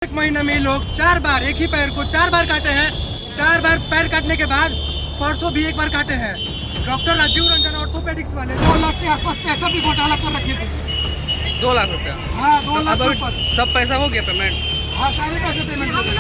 एक महीने में लोग 4 बार एक ही पैर को 4 बार काटे हैं। 4 बार पैर काटने के बाद परसों भी 1 बार काटे हैं। डॉक्टर राजीव रंजन ऑर्थोपेडिक्स वाले 2 लाख के आसपास पैसा भी घोटाला कर रखे थे। 2 लाख रुपया। हाँ, 2 तो लाख अब ऊपर। सब पैसा हो गया पेमेंट? हाँ, सारे पैसे पेमेंट हो गए।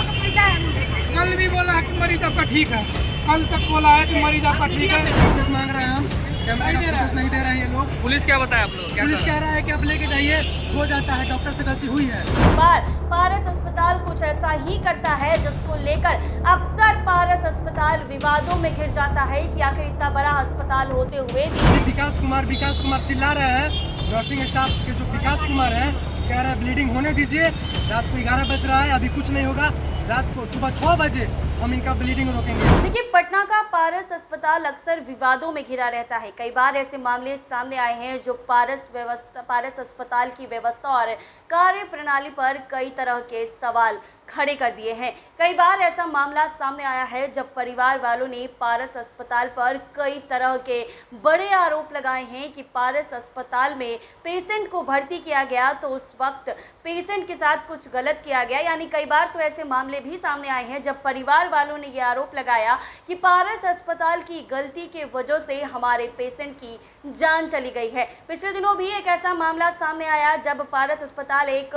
कल भी बोला है कि मरीज आपका ठीक है, कल तक बोला है कि मरीज आपका ठीक है। फुटेज मांग रहे हैं हम, कैमरे का फुटेज नहीं दे रहे हैं ये लोग। पुलिस क्या बताया आप लोग? क्या पुलिस कर कह रहा है कि आप लेके जाइए, हो जाता है, डॉक्टर से गलती हुई है। बार पारस अस्पताल कुछ ऐसा ही करता है जिसको लेकर अक्सर पारस अस्पताल विवादों में घिर जाता है कि आखिर इतना बड़ा अस्पताल होते हुए भी विकास कुमार चिल्ला रहे हैं। नर्सिंग स्टाफ के जो विकास कुमार है कह रहे हैं ब्लीडिंग होने दीजिए। रात को 11 बज रहा है, अभी कुछ नहीं होगा। रात को सुबह 6 बजे हम इनका ब्लीडिंग रोकेंगे। देखिए, पटना का पारस अस्पताल अक्सर विवादों में घिरा रहता है। कई बार ऐसे मामले सामने आए हैं जो पारस अस्पताल की व्यवस्था और कार्य प्रणाली पर कई तरह के सवाल खड़े कर दिए हैं। कई बार ऐसा मामला सामने आया है जब परिवार वालों ने पारस अस्पताल पर कई तरह के बड़े आरोप लगाए हैं कि पारस अस्पताल में पेशेंट को भर्ती किया गया तो उस वक्त पेशेंट के साथ कुछ गलत किया गया। यानी कई बार तो ऐसे मामले भी सामने आए हैं जब परिवार वालों ने ये आरोप लगाया कि पारस अस्पताल की गलती के वजह से हमारे पेशेंट की जान चली गई है। पिछले दिनों भी एक ऐसा मामला सामने आया जब पारस अस्पताल एक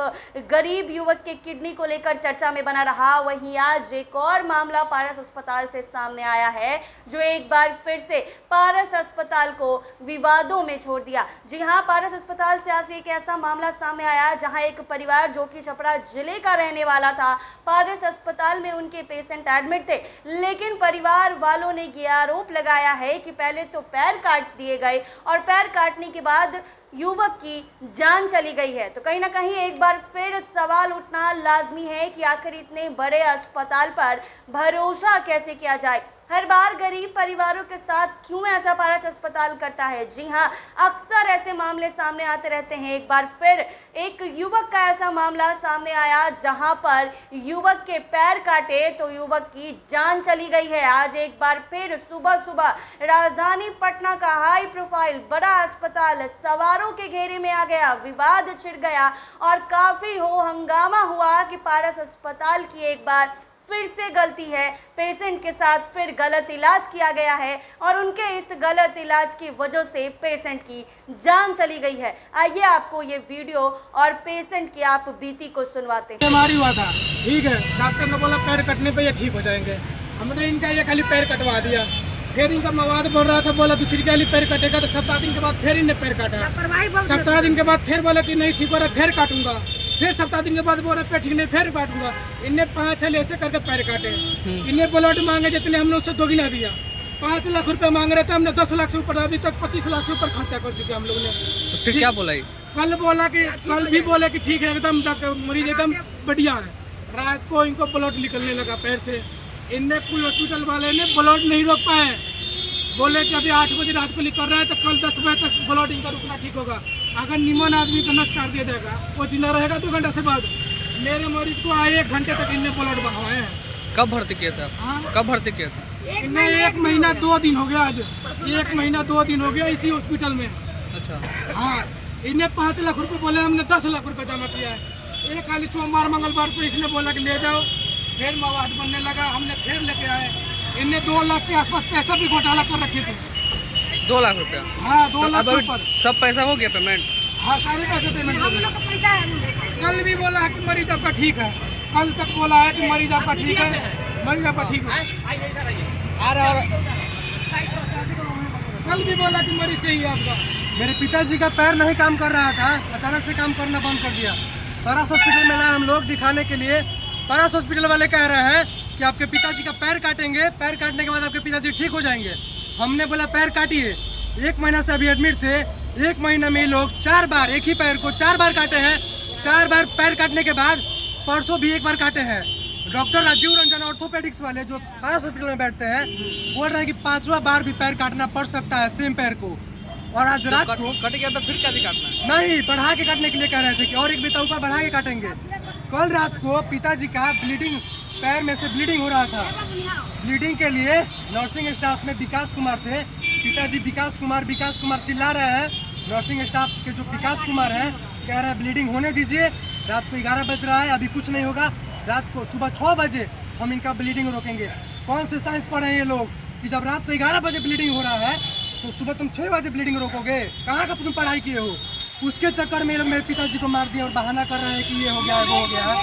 गरीब युवक के किडनी को लेकर चर्चा में बना रहा। वहीं आज एक और मामला पारस अस्पताल से सामने आया है जो एक बार फिर से पारस अस्पताल को विवादों में छोड़ दिया। जी हां, पारस अस्पताल से आज एक ऐसा मामला सामने आया जहां एक परिवार जो कि छपरा जिले का रहने वाला था, पारस अस्पताल में उनके पेशेंट एडमिट थे, लेकिन परिवार वालों ने ये आरोप लगाया है कि पहले तो पैर काट दिए गए और पैर काटने के बाद युवक की जान चली गई है। तो कहीं ना कहीं एक बार फिर सवाल उठना लाजमी है कि आखिर इतने बड़े अस्पताल पर भरोसा कैसे किया जाए। हर बार गरीब परिवारों के साथ क्यों ऐसा पारस अस्पताल करता है? जी हां, अक्सर ऐसे मामले सामने आते रहते हैं। एक बार फिर एक युवक का ऐसा मामला सामने आया जहां पर युवक के पैर काटे तो युवक की जान चली गई है। आज एक बार फिर सुबह सुबह राजधानी पटना का हाई प्रोफाइल बड़ा अस्पताल सवारों के घेरे में आ गया, विवाद छिड़ गया और काफी हंगामा हुआ कि पारस अस्पताल की एक बार फिर से गलती है, पेशेंट के साथ फिर गलत इलाज किया गया है और उनके इस गलत इलाज की वजह से पेशेंट की जान चली गई है। आइए आपको ये वीडियो और पेशेंट की आप बीती को सुनवाते हैं। बीमारी हुआ था, ठीक है, डॉक्टर ने बोला पैर कटने पे ये ठीक हो जाएंगे। हमने इनका ये खाली पैर कटवा दिया। फिर इनका मवाद बोल रहा था, बोला दूसरी खाली पैर कटेगा तो 17 दिन के बाद फिर इन्हें पैर काटा। 17 दिन के बाद फिर बोला कि नहीं ठीक हो रहा, फिर काटूंगा। फिर 17 दिन के बाद बोला पैर ठीक नहीं, फिर काटूंगा। इनने 5-6 ऐसे करके पैर काटे। इन्हें ब्लड मांगे जितने हमने उससे दोगुना दिया। 5 लाख रुपए मांग रहे थे, हमने 10 लाख से ऊपर, अभी तक 25 लाख से ऊपर खर्चा कर चुके हम लोग ने। तो फिर क्या बोला? कल भी बोला कि ठीक है, एकदम मरीज एकदम बढ़िया है। रात को इनको ब्लड निकलने लगा पैर से। इनने कोई हॉस्पिटल वाले ने ब्लड नहीं रोक पाए, बोले कि अभी 8 बजे रात को निकल रहा है तो कल 10 बजे तक ब्लड इनका रुकना ठीक होगा। अगर निमन आदमी को नस कर दिया जाएगा, वो जिंदा रहेगा 2 घंटे से बाद। मेरे मरीज को आए 1 घंटे तक इनने ब्लड बहाए हैं। कब भर्ती किया था? हाँ? कब भर्ती किया था? इन्हें 1 महीना 2 दिन हो गया। आज 1 महीना 2 दिन हो गया इसी हॉस्पिटल में। अच्छा। हाँ, इन्हें 5 लाख रुपए बोले, हमने 10 लाख रुपए जमा किया है। एक खाली सोमवार मंगलवार को इसने बोला कि ले जाओ, फिर मवाद बनने लगा, हमने फिर लेके आए। इनने 2 लाख के आसपास पैसा भी घोटाला कर रखे थे। 2 लाख रुपया। हाँ, 2 तो लाख अब से ऊपर। सब पैसा हो गया पेमेंट? हाँ, सारे पैसे पेमेंट हो गए। कल भी बोला है कि मरीज आपका ठीक है, कल तक बोला है कि मरीज आपका ठीक है, मरीज आपका ठीक है। कल भी बोला कि मरीज सही है आपका। मेरे पिताजी का पैर नहीं काम कर रहा था, अचानक से काम करना बंद कर दिया। पारस हॉस्पिटल में लाए हम लोग दिखाने के लिए। पारस हॉस्पिटल वाले कह रहे हैं कि आपके पिताजी का पैर काटेंगे, पैर काटने के बाद आपके पिताजी ठीक हो जाएंगे। हमने बोला पैर काटिए। 1 महीना से अभी एडमिट थे। 1 महीने में लोग 4 बार एक ही पैर को 4 बार काटे हैं। 4 बार पैर काटने के बाद परसों भी 1 बार काटे हैं। डॉक्टर राजीव रंजन ऑर्थोपेडिक्स वाले जो पारस हॉस्पिटल में बैठते हैं बोल रहे हैं कि 5वां बार भी पैर काटना पड़ सकता है सेम पैर को। और आज रात को कट गया तो फिर क्या काटना है? नहीं, बढ़ा के काटने के लिए कह रहे थे कि और 1 बिता ऊपर बढ़ा के काटेंगे। कल रात को पिताजी का ब्लीडिंग, पैर में से ब्लीडिंग हो रहा था। ब्लीडिंग के लिए नर्सिंग स्टाफ में विकास कुमार थे। पिताजी विकास कुमार चिल्ला रहे हैं। नर्सिंग स्टाफ के जो विकास कुमार हैं कह रहे हैं ब्लीडिंग होने दीजिए। रात को 11 बज रहा है, अभी कुछ नहीं होगा। रात को सुबह 6 बजे हम इनका ब्लीडिंग रोकेंगे। कौन से साइंस पढ़े हैं ये लोग कि जब रात को 11 बजे ब्लीडिंग हो रहा है तो सुबह तुम 6 बजे ब्लीडिंग रोकोगे? कहाँ का तुम पढ़ाई किए हो? उसके चक्कर में ये लोग मेरे पिताजी को मार दिए और बहाना कर रहे हैं कि ये हो गया है वो हो गया है।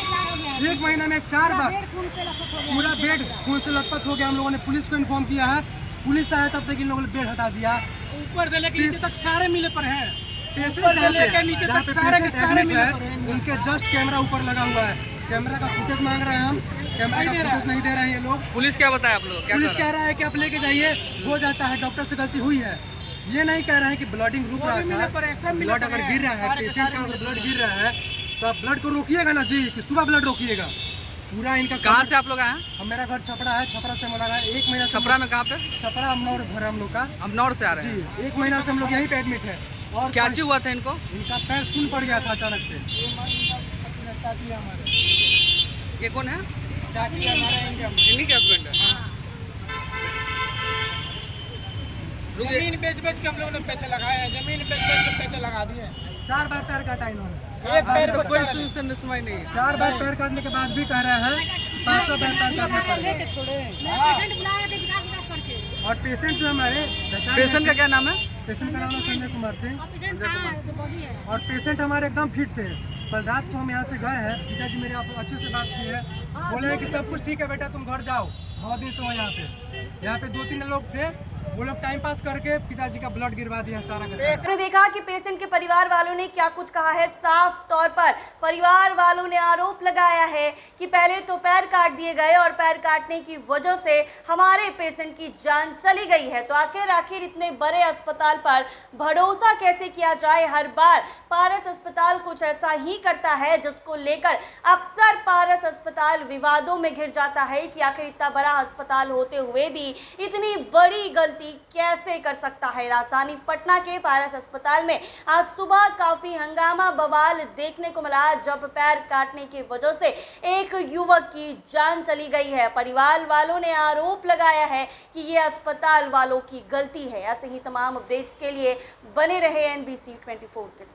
1 महीना में 4 बार पूरा बेड खून से लथपथ हो गया। हम लोगों ने पुलिस को इन्फॉर्म किया है, पुलिस आया तब तक इन लोगों ने बेड हटा दिया। ऊपर से लेकर नीचे तक सारे मिले पर हैं। पेशेंट जहाँ पे नीचे जहाँ तक पे सारे के पेशेंट सारे एडमिट मिले है पड़े हैं। उनके जस्ट कैमरा ऊपर लगा हुआ है। कैमरा का फुटेज मांग रहे हैं हम, कैमरा का फुटेज नहीं दे रहे हैं ये लोग। पुलिस क्या बताया आप लोग? क्या पुलिस कर कह रहा है कि आप लेके जाइए, हो जाता है, डॉक्टर से गलती हुई है। ये नहीं कह रहे हैं कि ब्लडिंग रुक वो भी मिले पर रहा हैं, था। सब मिले ब्लड पर अगर हैं। गिर रहा है, सारे के पेशेंट सारे का अगर मिले ब्लड गिर रहा है तो आप ब्लड को रोकिएगा ना जी, कि सुबह ब्लड रोकिएगा। पूरा इनका कहाँ से आप लोग आए हैं? हम, मेरा घर छपरा है, छपरा से मुलाका है। 1 महीना से छपरा में कहाँ पे? छपरा अमनौर घर है हम लोग का अमनौर से आ रहे हैं। जी। 1 महीना से हम लोग यहीं पे एडमिट है। और क्या चीज हुआ था इनको? इनका पैर सुन पड़ गया था अचानक से। चाची हमारे ये कौन है? चाची हमारे इन्हीं के हस्बैंड है। रुकिए। जमीन बेच बेच के हम लोगों ने पैसे लगाए हैं। जमीन बेच बेच के पैसे लगा दिए। 4 बार पैर काटा इन्होंने। एक पैर तो को कोई चार- सुनवाई नहीं है। 4 बार पैर काटने के बाद भी कह रहे हैं 500 बार पैर काटने पड़ेगा। और पेशेंट जो हमारे पेशेंट का क्या नाम है? पेशेंट का नाम है संजय कुमार सिंह। और पेशेंट हमारे एकदम फिट थे। कल रात को हम यहाँ से गए हैं, पिताजी मेरे आप अच्छे से बात की है, बोले हैं कि सब कुछ ठीक है बेटा, तुम घर जाओ। बहुत दिन से हो यहाँ पे 2-3 लोग थे, वो लोग टाइम पास करके पिताजी का ब्लड गिरवा दिया सारा का सारा। आपने देखा कि पेशेंट के परिवार वालों ने क्या कुछ कहा है। साफ तौर पर परिवार वालों ने आरोप लगाया है कि पहले तो पैर काट दिए गए और पैर काटने की वजह से हमारे पेशेंट की जान चली गई है। तो आखिर इतने बड़े अस्पताल पर भरोसा कैसे किया जाए? हर बार पारस अस्पताल कुछ ऐसा ही करता है जिसको लेकर अक्सर पारस अस्पताल विवादों में घिर जाता है कि आखिर इतना बड़ा अस्पताल होते हुए भी इतनी बड़ी गलती कैसे कर सकता है। राजधानी पटना के पारस अस्पताल में आज सुबह काफी हंगामा बवाल देखने को मिला जब पैर काटने की वजह से एक युवक की जान चली गई है। परिवार वालों ने आरोप लगाया है कि ये अस्पताल वालों की गलती है। ऐसे ही तमाम अपडेट्स के लिए बने रहे NBC 24 के साथ।